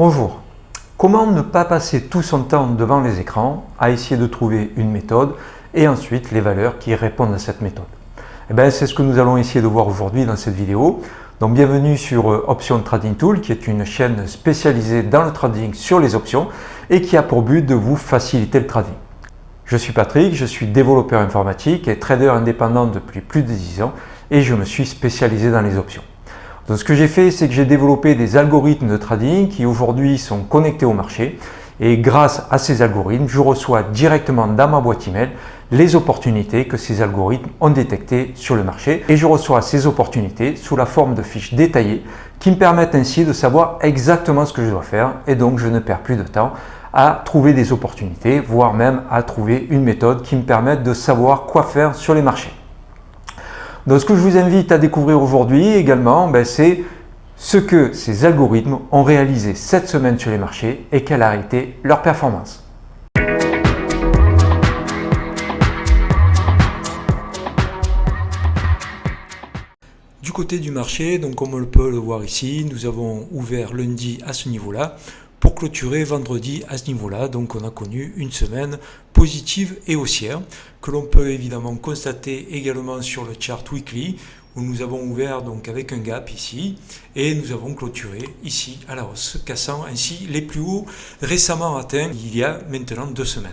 Bonjour. Comment ne pas passer tout son temps devant les écrans à essayer de trouver une méthode et ensuite les valeurs qui répondent à cette méthode? C'est ce que nous allons essayer de voir aujourd'hui dans cette vidéo. Donc bienvenue sur Option Trading Tool, qui est une chaîne spécialisée dans le trading sur les options et qui a pour but de vous faciliter le trading. Je suis Patrick, je suis développeur informatique et trader indépendant depuis plus de 10 ans et je me suis spécialisé dans les options. Donc ce que j'ai fait, c'est que j'ai développé des algorithmes de trading qui aujourd'hui sont connectés au marché et grâce à ces algorithmes, je reçois directement dans ma boîte email les opportunités que ces algorithmes ont détectées sur le marché et je reçois ces opportunités sous la forme de fiches détaillées qui me permettent ainsi de savoir exactement ce que je dois faire et donc je ne perds plus de temps à trouver des opportunités, voire même à trouver une méthode qui me permette de savoir quoi faire sur les marchés. Donc ce que je vous invite à découvrir aujourd'hui également, c'est ce que ces algorithmes ont réalisé cette semaine sur les marchés et quelle a été leur performance. Du côté du marché, donc comme on peut le voir ici, nous avons ouvert lundi à ce niveau-là pour clôturer vendredi à ce niveau-là. Donc on a connu une semaine positive et haussière que l'on peut évidemment constater également sur le chart weekly où nous avons ouvert donc avec un gap ici et nous avons clôturé ici à la hausse, cassant ainsi les plus hauts récemment atteints il y a maintenant 2 semaines.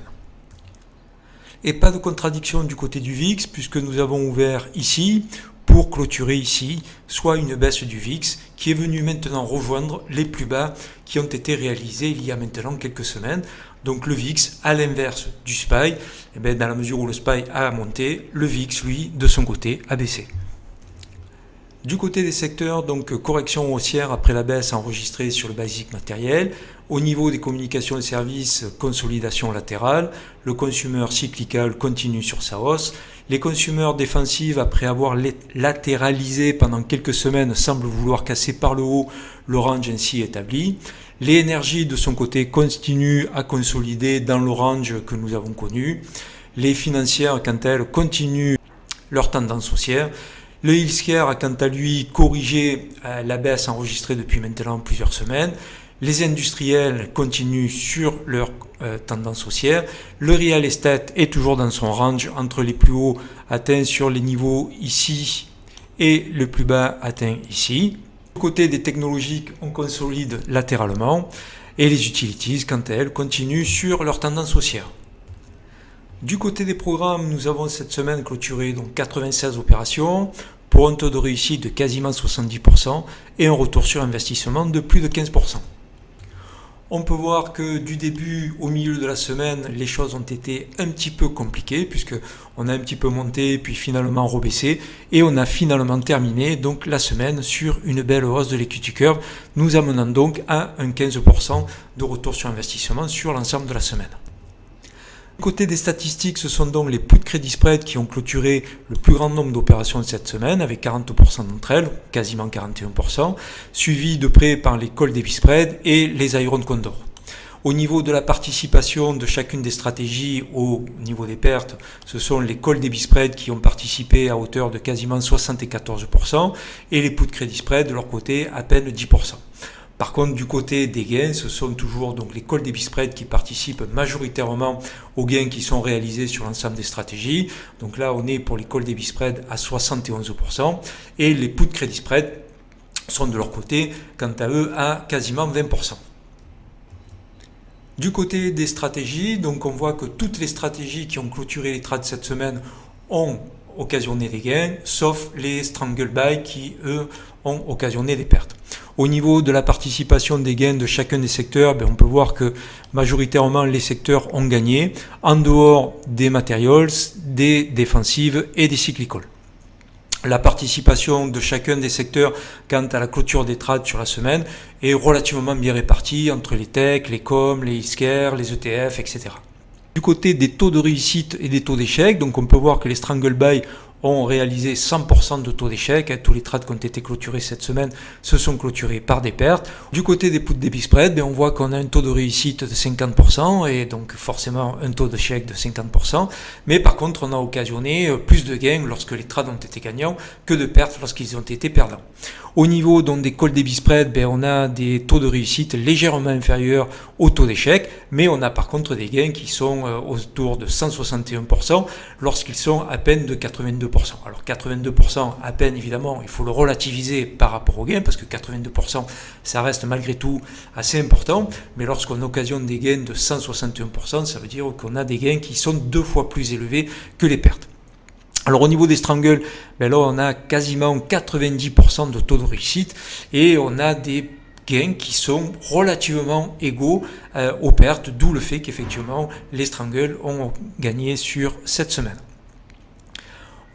Et pas de contradiction du côté du VIX puisque nous avons ouvert ici pour clôturer ici, soit une baisse du VIX qui est venue maintenant rejoindre les plus bas qui ont été réalisés il y a maintenant quelques semaines. Donc le VIX, à l'inverse du SPY, dans la mesure où le SPY a monté, le VIX, lui, de son côté, a baissé. Du côté des secteurs, donc correction haussière après la baisse enregistrée sur le basique matériel. Au niveau des communications et services, consolidation latérale. Le consumer cyclical continue sur sa hausse. Les consumers défensifs, après avoir latéralisé pendant quelques semaines, semblent vouloir casser par le haut le range ainsi établi. Les énergies, de son côté, continuent à consolider dans le range que nous avons connu. Les financières, quant à elles, continuent leur tendance haussière. Le healthcare a quant à lui corrigé la baisse enregistrée depuis maintenant plusieurs semaines. Les industriels continuent sur leur tendance haussière. Le real estate est toujours dans son range entre les plus hauts atteints sur les niveaux ici et le plus bas atteint ici. Du côté des technologiques, on consolide latéralement et les utilities, quant à elles, continuent sur leur tendance haussière. Du côté des programmes, nous avons cette semaine clôturé donc 96 opérations pour un taux de réussite de quasiment 70% et un retour sur investissement de plus de 15%. On peut voir que du début au milieu de la semaine, les choses ont été un petit peu compliquées puisque on a un petit peu monté puis finalement rebaissé et on a finalement terminé donc la semaine sur une belle hausse de l'equity curve, nous amenant donc à un 15% de retour sur investissement sur l'ensemble de la semaine. Côté des statistiques, ce sont donc les put credit spread qui ont clôturé le plus grand nombre d'opérations de cette semaine, avec 40% d'entre elles, quasiment 41%, suivi de près par les call debit spread et les iron condor. Au niveau de la participation de chacune des stratégies au niveau des pertes, ce sont les call debit spread qui ont participé à hauteur de quasiment 74% et les put credit spread de leur côté à peine 10%. Par contre, du côté des gains, ce sont toujours donc les call debit spread qui participent majoritairement aux gains qui sont réalisés sur l'ensemble des stratégies. Donc là, on est pour les call debit spread à 71% et les put credit spread sont de leur côté, quant à eux, à quasiment 20%. Du côté des stratégies, donc on voit que toutes les stratégies qui ont clôturé les trades cette semaine ont occasionné des gains, sauf les strangle buy qui, eux, ont occasionné des pertes. Au niveau de la participation des gains de chacun des secteurs, on peut voir que majoritairement les secteurs ont gagné, en dehors des materials, des défensives et des cyclicals. La participation de chacun des secteurs quant à la clôture des trades sur la semaine est relativement bien répartie entre les tech, les com, les healthcare, les ETF, etc. Du côté des taux de réussite et des taux d'échec, donc on peut voir que les strangle buy ont réalisé 100% de taux d'échec. Tous les trades qui ont été clôturés cette semaine se sont clôturés par des pertes. Du côté des put debit spread, on voit qu'on a un taux de réussite de 50% et donc forcément un taux d'échec de 50%. Mais par contre, on a occasionné plus de gains lorsque les trades ont été gagnants que de pertes lorsqu'ils ont été perdants. Au niveau donc des call debit spread, on a des taux de réussite légèrement inférieurs au taux d'échec, mais on a par contre des gains qui sont autour de 161% lorsqu'ils sont à peine de 82%. Alors 82% à peine, évidemment, il faut le relativiser par rapport aux gains, parce que 82% ça reste malgré tout assez important, mais lorsqu'on occasionne des gains de 161%, ça veut dire qu'on a des gains qui sont 2 fois plus élevés que les pertes. Alors au niveau des strangles, là on a quasiment 90% de taux de réussite et on a des gains qui sont relativement égaux aux pertes, d'où le fait qu'effectivement les strangles ont gagné sur cette semaine.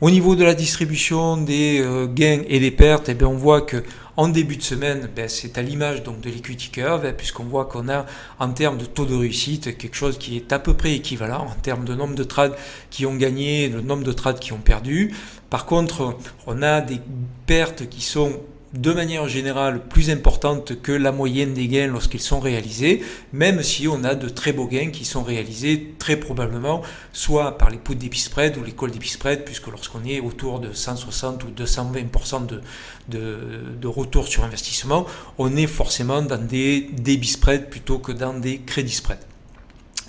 Au niveau de la distribution des gains et des pertes, on voit que en début de semaine, c'est à l'image donc de l'equity curve, puisqu'on voit qu'on a en termes de taux de réussite quelque chose qui est à peu près équivalent en termes de nombre de trades qui ont gagné, le nombre de trades qui ont perdu. Par contre, on a des pertes qui sont de manière générale plus importantes que la moyenne des gains lorsqu'ils sont réalisés, même si on a de très beaux gains qui sont réalisés très probablement soit par les put debit spread ou les call debit spread, puisque lorsqu'on est autour de 160 ou 220% de retour sur investissement, on est forcément dans des debit spread plutôt que dans des crédit spread.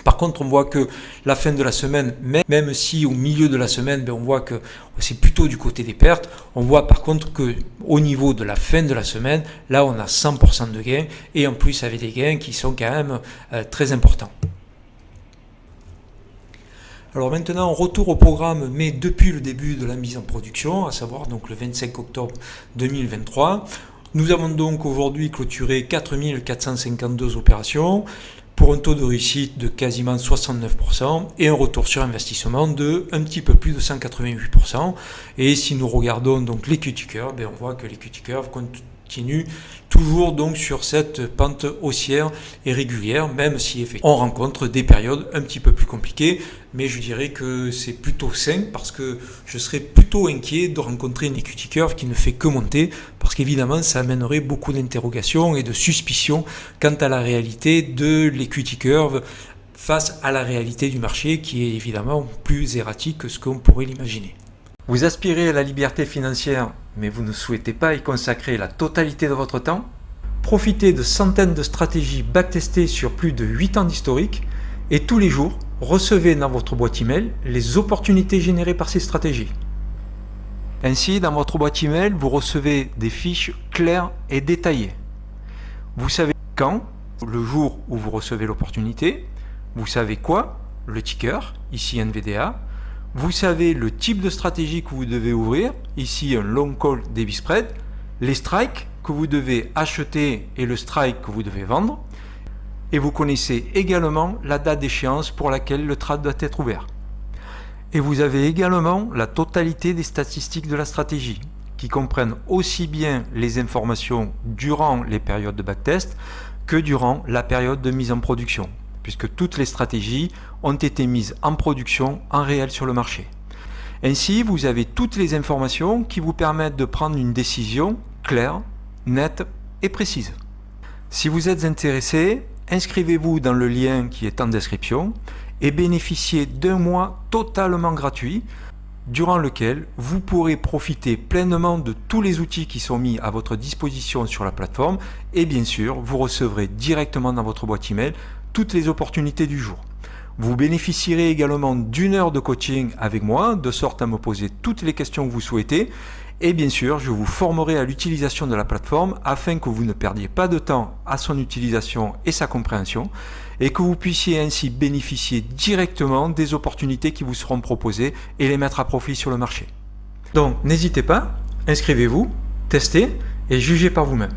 Par contre, on voit que la fin de la semaine, même si au milieu de la semaine, on voit que c'est plutôt du côté des pertes, on voit par contre que au niveau de la fin de la semaine, là on a 100% de gains et en plus avec des gains qui sont quand même très importants. Alors maintenant, retour au programme, mais depuis le début de la mise en production, à savoir donc le 25 octobre 2023. Nous avons donc aujourd'hui clôturé 4452 opérations, pour un taux de réussite de quasiment 69% et un retour sur investissement de un petit peu plus de 188%. Et si nous regardons donc l'equity curve, on voit que l'equity curve continue toujours donc sur cette pente haussière et régulière, même si effectivement on rencontre des périodes un petit peu plus compliquées, mais je dirais que c'est plutôt sain parce que je serais plutôt inquiet de rencontrer une equity curve qui ne fait que monter, parce qu'évidemment ça amènerait beaucoup d'interrogations et de suspicions quant à la réalité de l'equity curve face à la réalité du marché qui est évidemment plus erratique que ce qu'on pourrait l'imaginer. Vous aspirez à la liberté financière, mais vous ne souhaitez pas y consacrer la totalité de votre temps? Profitez de centaines de stratégies backtestées sur plus de 8 ans d'historique et tous les jours, recevez dans votre boîte email les opportunités générées par ces stratégies. Ainsi, dans votre boîte email, vous recevez des fiches claires et détaillées. Vous savez quand, le jour où vous recevez l'opportunité, vous savez quoi, le ticker, ici NVDA, vous savez le type de stratégie que vous devez ouvrir, ici un long call debit spread, les strikes que vous devez acheter et le strike que vous devez vendre, et vous connaissez également la date d'échéance pour laquelle le trade doit être ouvert. Et vous avez également la totalité des statistiques de la stratégie, qui comprennent aussi bien les informations durant les périodes de backtest que durant la période de mise en production, puisque toutes les stratégies ont été mises en production en réel sur le marché. Ainsi, vous avez toutes les informations qui vous permettent de prendre une décision claire, nette et précise. Si vous êtes intéressé, inscrivez-vous dans le lien qui est en description et bénéficiez d'un mois totalement gratuit durant lequel vous pourrez profiter pleinement de tous les outils qui sont mis à votre disposition sur la plateforme et bien sûr, vous recevrez directement dans votre boîte email toutes les opportunités du jour. Vous bénéficierez également d'une heure de coaching avec moi, de sorte à me poser toutes les questions que vous souhaitez. Et bien sûr, je vous formerai à l'utilisation de la plateforme afin que vous ne perdiez pas de temps à son utilisation et sa compréhension et que vous puissiez ainsi bénéficier directement des opportunités qui vous seront proposées et les mettre à profit sur le marché. Donc, n'hésitez pas, inscrivez-vous, testez et jugez par vous-même.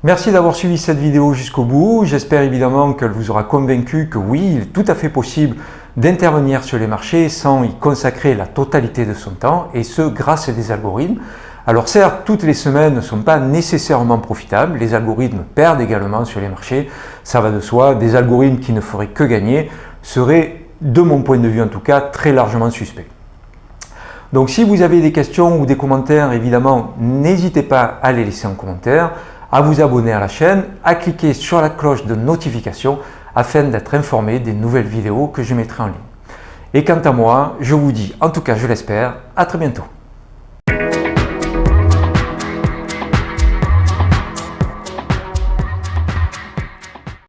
Merci d'avoir suivi cette vidéo jusqu'au bout. J'espère évidemment qu'elle vous aura convaincu que oui, il est tout à fait possible d'intervenir sur les marchés sans y consacrer la totalité de son temps, et ce grâce à des algorithmes. Alors certes, toutes les semaines ne sont pas nécessairement profitables, les algorithmes perdent également sur les marchés, ça va de soi, des algorithmes qui ne feraient que gagner seraient, de mon point de vue en tout cas, très largement suspects. Donc si vous avez des questions ou des commentaires, évidemment, n'hésitez pas à les laisser en commentaire, à vous abonner à la chaîne, à cliquer sur la cloche de notification afin d'être informé des nouvelles vidéos que je mettrai en ligne. Et quant à moi, je vous dis, en tout cas je l'espère, à très bientôt.